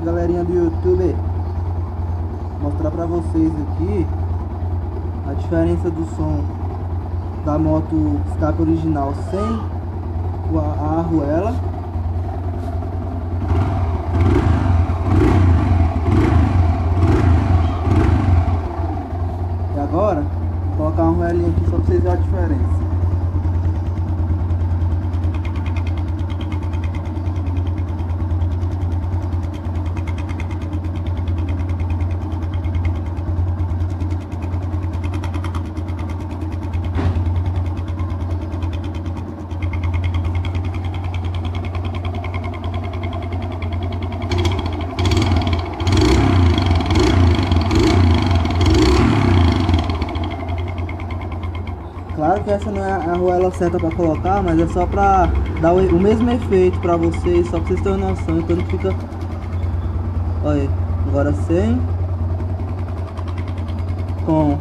galerinha do YouTube, vou mostrar pra vocês aqui a diferença do som da moto escape original sem a arruela e agora vou colocar uma arruelinha aqui só pra vocês verem a diferença. Claro que essa não é a arruela certa para colocar, mas é só para dar o mesmo efeito para vocês, só para vocês terem noção. Então não fica... Olha aí, agora sem, com